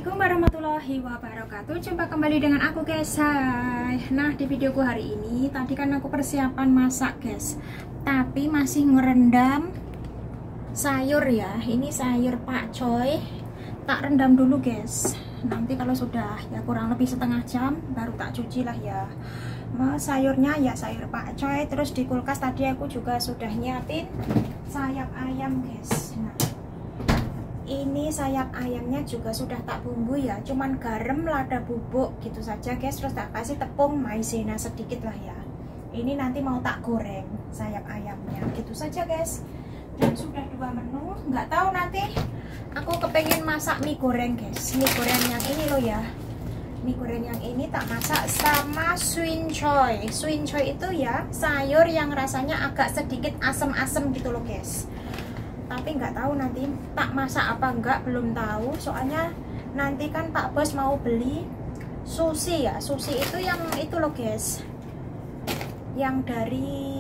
Assalamualaikum warahmatullahi wabarakatuh. Jumpa kembali dengan aku guys. Hai. Nah, di videoku hari ini tadi kan aku persiapan masak guys, tapi masih ngerendam sayur ya. Ini sayur pakcoy, tak rendam dulu guys. Nanti kalau sudah ya kurang lebih setengah jam baru tak cuci lah ya. Sayurnya ya sayur pakcoy. Terus di kulkas tadi aku juga sudah nyiapin sayap ayam guys. Nah, ini sayap ayamnya juga sudah tak bumbu ya, cuman garam, lada bubuk gitu saja guys. Terus tak kasih tepung maizena sedikit lah ya. Ini nanti mau tak goreng sayap ayamnya gitu saja guys. Dan sudah 2 menu. Nggak tahu nanti aku kepengen masak mie goreng guys. Mie goreng yang ini loh ya. Mie goreng yang ini tak masak sama swincoy. Swincoy itu ya sayur yang rasanya agak sedikit asem-asem gitu loh guys. Tapi nggak tahu nanti tak masak apa enggak, belum tahu. Soalnya nanti kan Pak Bos mau beli sushi ya. Sushi itu yang itu loh guys, yang dari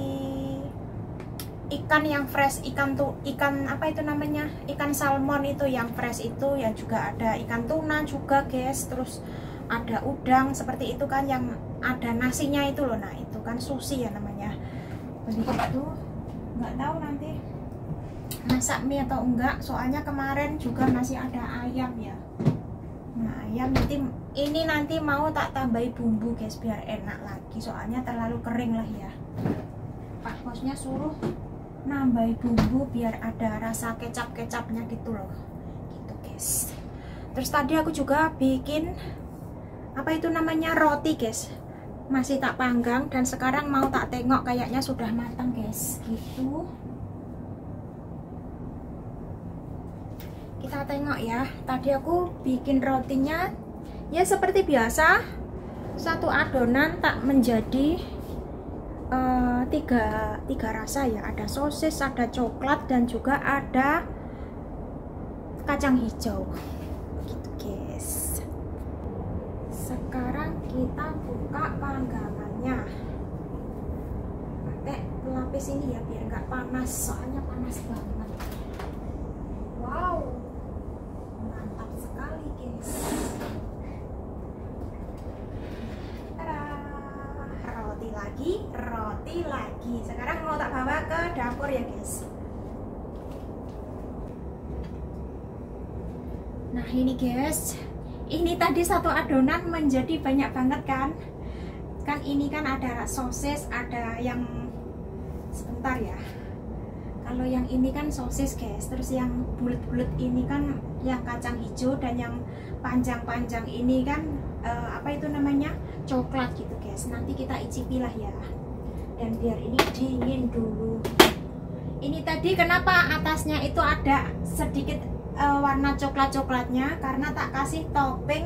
ikan yang fresh. Ikan tuh, ikan apa itu namanya, ikan salmon itu yang fresh itu. Yang juga ada ikan tuna juga guys. Terus ada udang seperti itu kan, yang ada nasinya itu loh. Nah itu kan sushi ya namanya. Begitu, nggak tahu nanti masak mie atau enggak. Soalnya kemarin juga masih ada ayam ya. Nah ayam ini nanti mau tak tambahi bumbu guys biar enak lagi. Soalnya terlalu kering lah ya. Pak Bosnya suruh nambahi bumbu biar ada rasa kecap-kecapnya gitu loh. Gitu guys. Terus tadi aku juga bikin apa itu namanya, roti guys. Masih tak panggang dan sekarang mau tak tengok kayaknya sudah matang guys. Gitu. Kita tengok ya. Tadi aku bikin rotinya ya seperti biasa, satu adonan tak menjadi tiga rasa ya. Ada sosis, ada coklat, dan juga ada kacang hijau gitu guys. Sekarang kita buka panggangannya pakai pelapis ini ya biar nggak panas, soalnya panas banget. Wow, mantap sekali guys. Roti lagi. Sekarang mau tak bawa ke dapur ya guys. Nah ini guys, ini tadi satu adonan menjadi banyak banget kan. Kan ini kan ada sosis, ada yang sebentar ya. Kalau yang ini kan sosis guys, terus yang bulat-bulat ini kan yang kacang hijau, dan yang panjang-panjang ini kan apa itu namanya, coklat gitu guys. Nanti kita icipi lah ya. Dan biar ini dingin dulu. Ini tadi kenapa atasnya itu ada sedikit warna coklat-coklatnya, karena tak kasih topping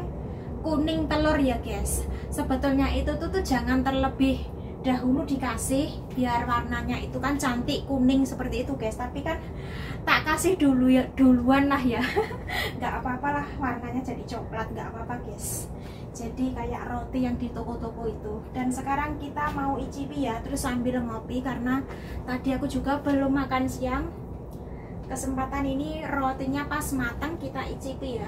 kuning telur ya guys. Sebetulnya itu tuh jangan terlebih dahulu dikasih biar warnanya itu kan cantik kuning seperti itu guys. Tapi kan tak kasih dulu ya, duluan lah ya. Nggak apa-apa lah warnanya jadi coklat, nggak apa-apa guys. Jadi kayak roti yang di toko-toko itu. Dan sekarang kita mau icipi ya, terus sambil ngopi karena tadi aku juga belum makan siang. Kesempatan ini rotinya pas matang, kita icipi ya.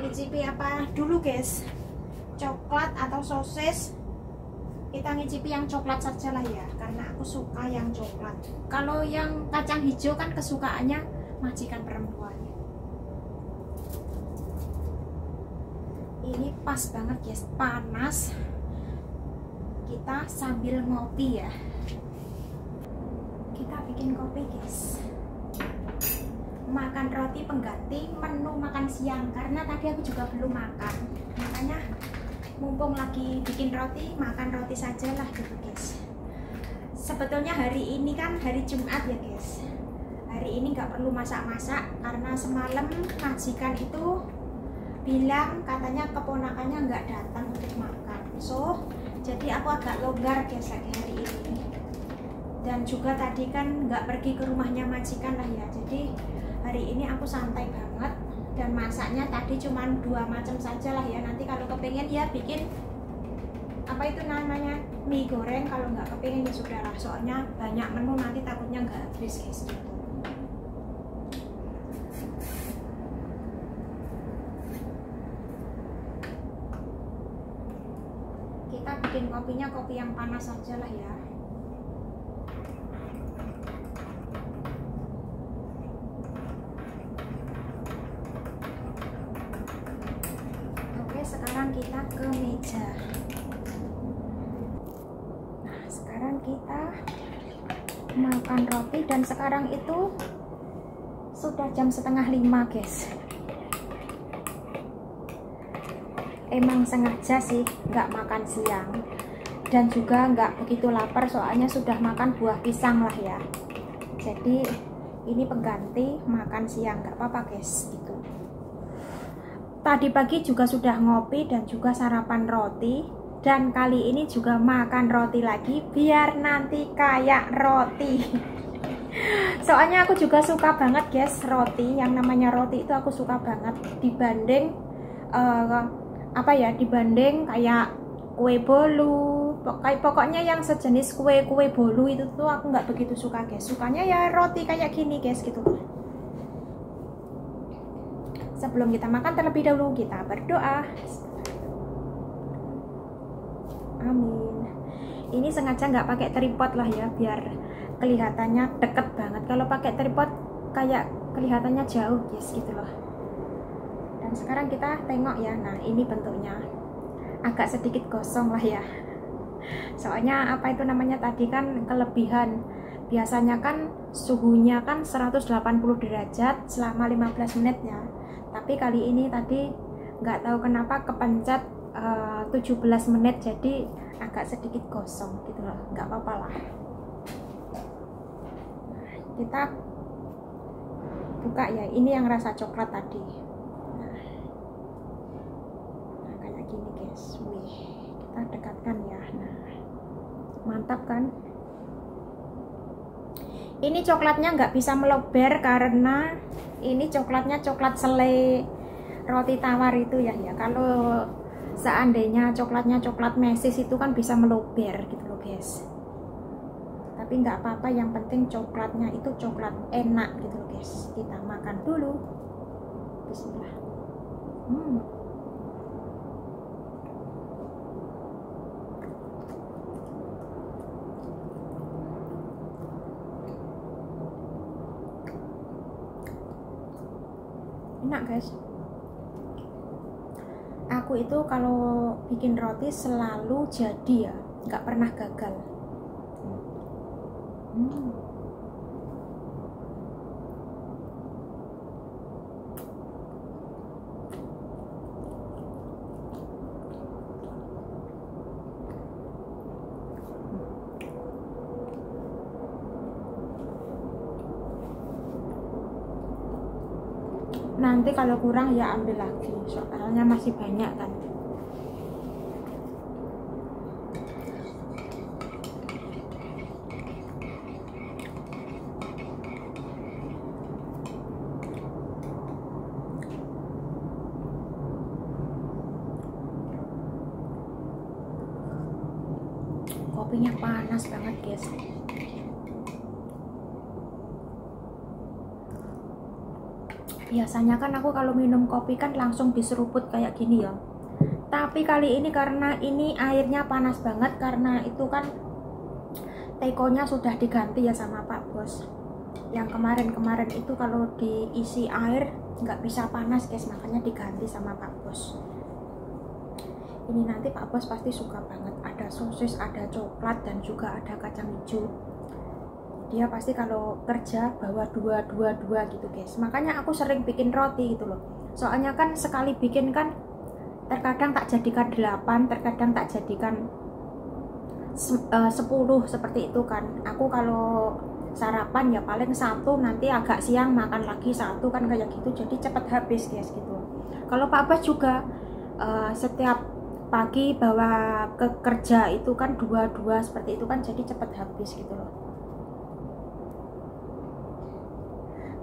Icipi apa dulu guys, coklat atau sosis? Kita ngicipi yang coklat saja lah ya, karena aku suka yang coklat. Kalau yang kacang hijau kan kesukaannya majikan perempuan. Ini pas banget guys, panas. Kita sambil ngopi ya. Kita bikin kopi guys. Makan roti pengganti menu makan siang, karena tadi aku juga belum makan. Makanya mumpung lagi bikin roti, makan roti saja lah gitu guys. Sebetulnya hari ini kan hari Jumat ya guys. Hari ini nggak perlu masak-masak karena semalam majikan itu bilang katanya keponakannya nggak datang untuk makan. So jadi aku agak longgar guys lagi hari ini. Dan juga tadi kan nggak pergi ke rumahnya majikan lah ya. Jadi hari ini aku santai banget. Dan masaknya tadi cuma 2 macam saja lah ya. Nanti kalau kepengen ya bikin apa itu namanya, mie goreng. Kalau nggak kepengen ya sudah lah. Soalnya banyak menu nanti takutnya nggak habis guys gitu. kita bikin kopinya kopi yang panas aja lah ya. Oke, sekarang kita ke meja. Nah, sekarang kita makan roti, dan sekarang itu sudah jam 4:30 guys. Emang sengaja sih nggak makan siang, dan juga nggak begitu lapar soalnya sudah makan buah pisang lah ya. Jadi ini pengganti makan siang, nggak apa-apa guys gitu. Tadi pagi juga sudah ngopi dan juga sarapan roti, dan kali ini juga makan roti lagi biar nanti kayak roti. Soalnya aku juga suka banget guys roti, yang namanya roti itu aku suka banget dibanding dibanding kayak kue bolu, pokoknya yang sejenis kue bolu itu tuh aku nggak begitu suka guys. Sukanya ya roti kayak gini guys gitu. Sebelum kita makan terlebih dahulu kita berdoa. Amin. Ini sengaja nggak pakai tripod lah ya, biar kelihatannya deket banget. Kalau pakai tripod kayak kelihatannya jauh guys gitu loh. Dan sekarang kita tengok ya, nah ini bentuknya agak sedikit gosong lah ya. Soalnya apa itu namanya tadi kan kelebihan. Biasanya kan suhunya kan 180 derajat selama 15 menit ya. Tapi kali ini tadi nggak tahu kenapa kepencet 17 menit, jadi agak sedikit gosong gitu loh. Nggak apa-apa lah. Kita buka ya, ini yang rasa coklat tadi. Gini guys, wih, kita dekatkan ya. Nah, mantap kan? Ini coklatnya nggak bisa melober karena ini coklatnya coklat selai roti tawar itu ya. Kalau seandainya coklatnya coklat mesis itu kan bisa melober gitu loh guys. Tapi nggak apa-apa, yang penting coklatnya itu coklat enak gitu loh guys. Kita makan dulu. Bismillah. Enak guys. Aku itu kalau bikin roti selalu jadi ya, nggak pernah gagal. Nanti kalau kurang ya ambil lagi, soalnya masih banyak kan. Kopinya panas banget guys. Biasanya kan aku kalau minum kopi kan langsung diseruput kayak gini ya. Tapi kali ini karena ini airnya panas banget, karena itu kan tekonya sudah diganti ya sama Pak Bos. Yang kemarin itu kalau diisi air nggak bisa panas guys, makanya diganti sama Pak Bos. Ini nanti Pak Bos pasti suka banget. Ada sosis, ada coklat, dan juga ada kacang hijau. Dia pasti kalau kerja bawa dua gitu guys. Makanya aku sering bikin roti gitu loh. Soalnya kan sekali bikin kan terkadang tak jadikan 8, terkadang tak jadikan 10 seperti itu kan. Aku kalau sarapan ya paling 1, nanti agak siang makan lagi 1 kan kayak gitu. Jadi cepet habis guys gitu. Kalau Pak Bos juga setiap pagi bawa ke kerja itu kan 2 seperti itu kan, jadi cepet habis gitu loh.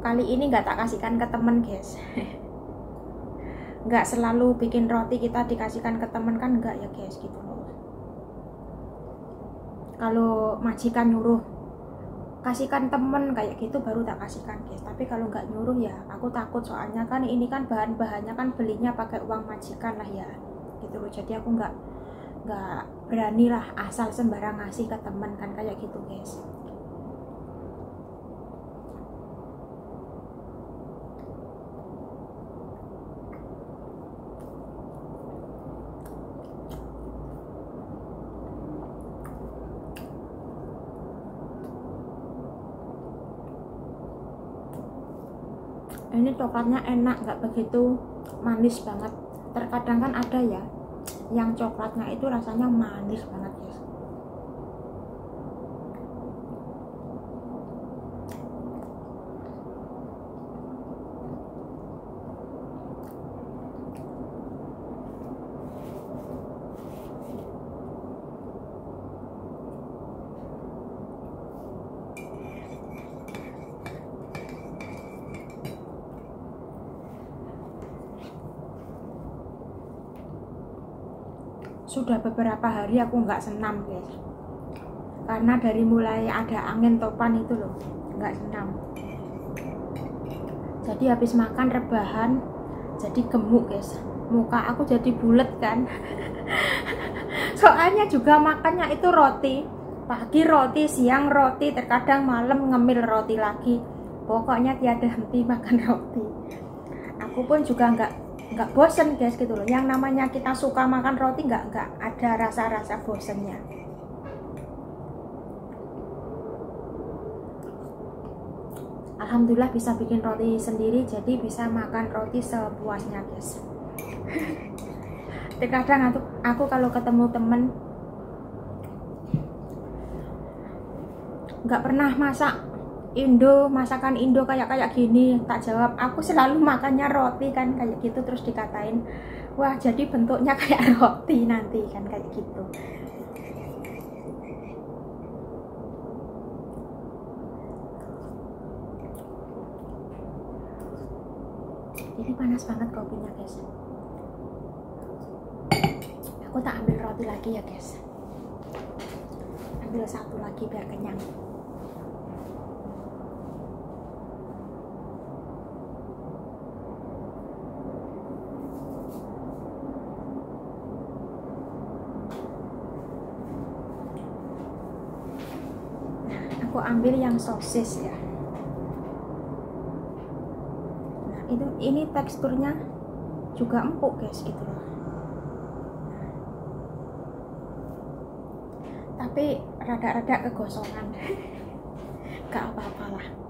Kali ini nggak tak kasihkan ke temen guys. Nggak selalu bikin roti kita dikasihkan ke temen kan, nggak ya guys gitu loh. Kalau majikan nyuruh kasihkan temen kayak gitu baru tak kasihkan guys. Tapi kalau nggak nyuruh ya aku takut, soalnya kan ini kan bahan-bahannya kan belinya pakai uang majikan lah ya gitu loh. Jadi aku nggak beranilah asal sembarang ngasih ke temen kan, kayak gitu guys. Ini coklatnya enak, nggak begitu manis banget. Terkadang kan ada ya yang coklatnya itu rasanya manis banget guys. Sudah beberapa hari aku nggak senam guys, karena dari mulai ada angin topan itu loh nggak senam. Jadi habis makan rebahan jadi gemuk guys, muka aku jadi bulat kan. Soalnya juga makannya itu roti, pagi roti, siang roti, terkadang malam ngemil roti lagi, pokoknya tiada henti makan roti. Aku pun juga nggak bosen guys gitu loh. Yang namanya kita suka makan roti nggak ada rasa-rasa bosennya. Alhamdulillah bisa bikin roti sendiri, jadi bisa makan roti sepuasnya guys. Terkadang aku kalau ketemu temen nggak pernah masak masakan Indo kayak gini, tak jawab aku selalu makannya roti kan, kayak gitu. Terus dikatain, wah jadi bentuknya kayak roti nanti kan, kayak gitu. Ini panas banget kopinya guys. Aku tak ambil roti lagi ya guys, ambil satu lagi biar kenyang. Aku ambil yang sosis ya. Nah ini teksturnya juga empuk guys gitu loh. Tapi rada-rada kegosongan. Gak apa-apalah.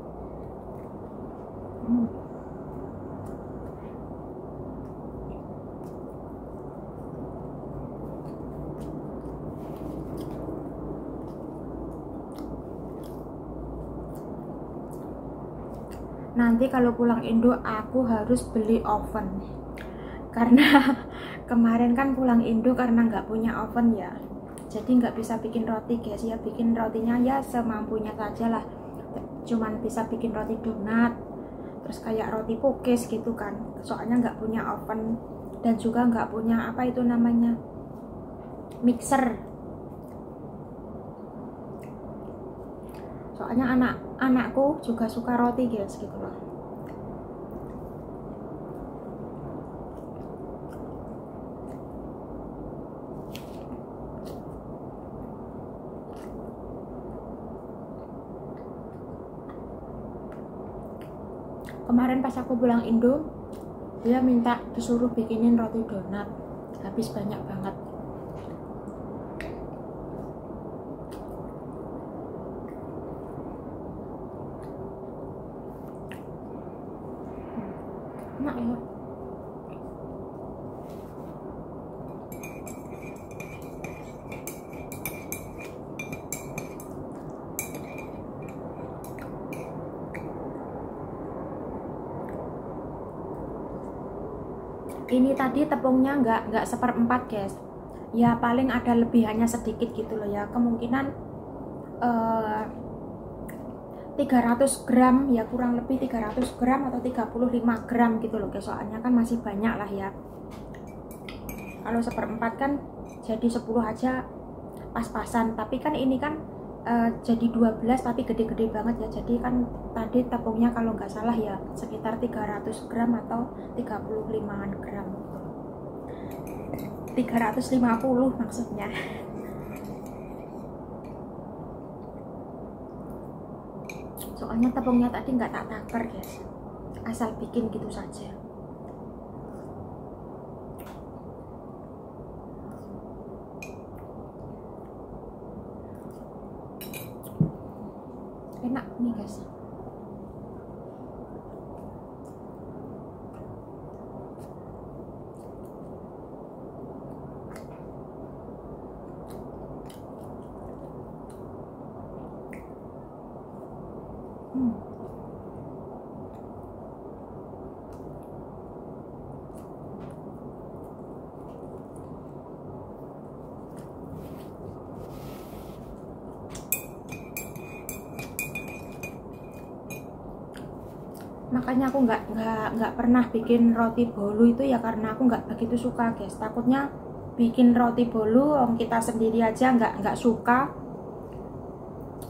Nanti kalau pulang Indo aku harus beli oven, karena kemarin kan pulang Indo karena nggak punya oven ya, jadi nggak bisa bikin roti guys ya. Bikin rotinya ya semampunya saja lah, cuman bisa bikin roti donat, terus kayak roti pukis gitu kan, soalnya nggak punya oven dan juga nggak punya apa itu namanya mixer. Soalnya anakku juga suka roti guys gitu loh. Kemarin pas aku pulang Indo, dia minta disuruh bikinin roti donat, habis banyak banget. Enak ya. Ini tadi tepungnya nggak seperempat guys, ya paling ada lebihannya sedikit gitu loh ya, kemungkinan 300 gram ya, kurang lebih 300 gram atau 35 gram gitu loh guys, soalnya kan masih banyak lah ya. Kalau seperempat kan jadi 10 aja pas-pasan, tapi kan ini kan jadi 12 tapi gede-gede banget ya. Jadi kan tadi tepungnya kalau nggak salah ya sekitar 300 gram atau 35 gram, 350 maksudnya. soalnya tepungnya tadi nggak tak takar guys, asal bikin gitu saja. Enak nih guys. Makanya aku nggak pernah bikin roti bolu itu ya, karena aku nggak begitu suka guys. Takutnya bikin roti bolu kita sendiri aja nggak suka,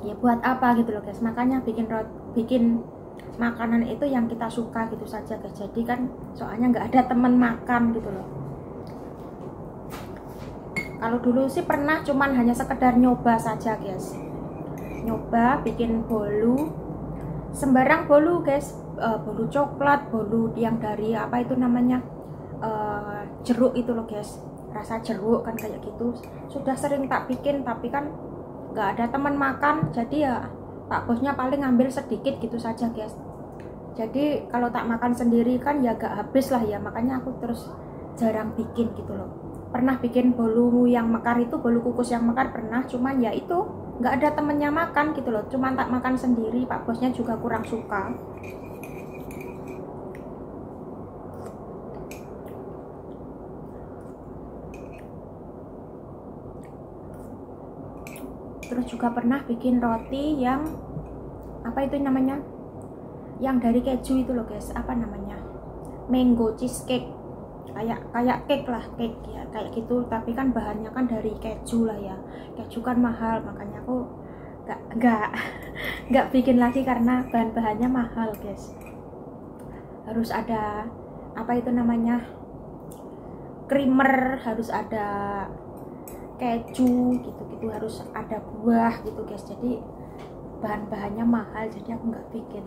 ya buat apa gitu loh guys. Makanya bikin makanan itu yang kita suka gitu saja guys. Jadi kan soalnya nggak ada temen makan gitu loh. Kalau dulu sih pernah, cuman hanya sekedar nyoba saja guys, nyoba bikin bolu, sembarang bolu guys. Bolu coklat, bolu yang dari apa itu namanya, jeruk itu loh guys, rasa jeruk kan kayak gitu. Sudah sering tak bikin, tapi kan nggak ada teman makan, jadi ya pak bosnya paling ngambil sedikit gitu saja guys. Jadi kalau tak makan sendiri kan ya gak habis lah ya, makanya aku terus jarang bikin gitu loh. Pernah bikin bolu yang mekar itu, bolu kukus yang mekar pernah, cuman ya itu nggak ada temennya makan gitu loh, cuman tak makan sendiri, pak bosnya juga kurang suka. Terus juga pernah bikin roti yang apa itu namanya, yang dari keju itu loh guys, apa namanya, mango cheesecake, kayak cake lah, cake ya kayak gitu, tapi kan bahannya kan dari keju lah ya. Keju kan mahal, makanya aku nggak bikin lagi karena bahan-bahannya mahal guys. Harus ada apa itu namanya, creamer, harus ada keju gitu-gitu, harus ada buah gitu guys. Jadi bahan-bahannya mahal, jadi aku nggak bikin.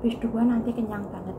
Habis 2 nanti kenyang banget.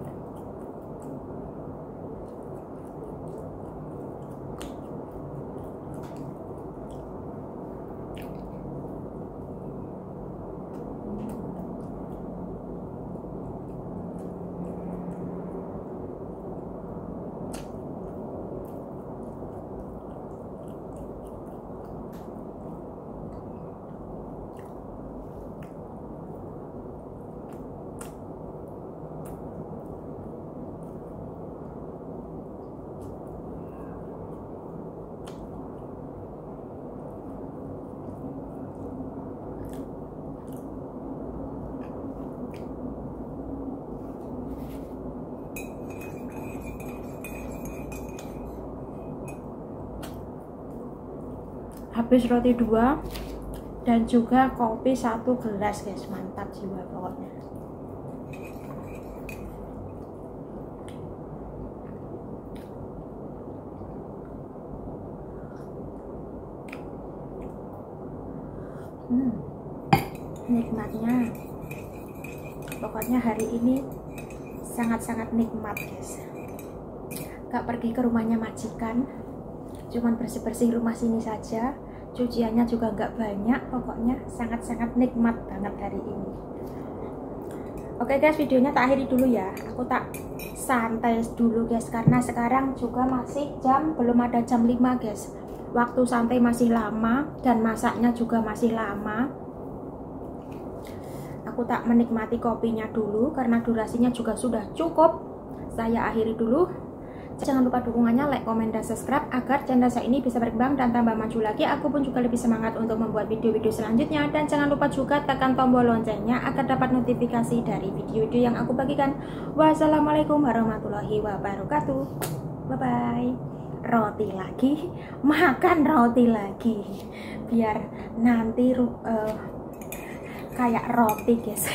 Habis roti 2 dan juga kopi 1 gelas guys, mantap jiwa pokoknya. Nikmatnya, pokoknya hari ini sangat-sangat nikmat guys. Gak pergi ke rumahnya majikan, cuman bersih-bersih rumah sini saja, cuciannya juga nggak banyak, pokoknya sangat-sangat nikmat banget hari ini. Oke guys, videonya tak akhiri dulu ya, aku tak santai dulu guys, karena sekarang juga masih belum ada jam 5 guys. Waktu santai masih lama dan masaknya juga masih lama. Aku tak menikmati kopinya dulu karena durasinya juga sudah cukup. Saya akhiri dulu. Jangan lupa dukungannya, like, komen, dan subscribe agar channel saya ini bisa berkembang dan tambah maju lagi. Aku pun juga lebih semangat untuk membuat video-video selanjutnya. Dan jangan lupa juga tekan tombol loncengnya agar dapat notifikasi dari video-video yang aku bagikan. Wassalamualaikum warahmatullahi wabarakatuh. Bye-bye. Roti lagi, makan roti lagi, biar nanti kayak roti guys.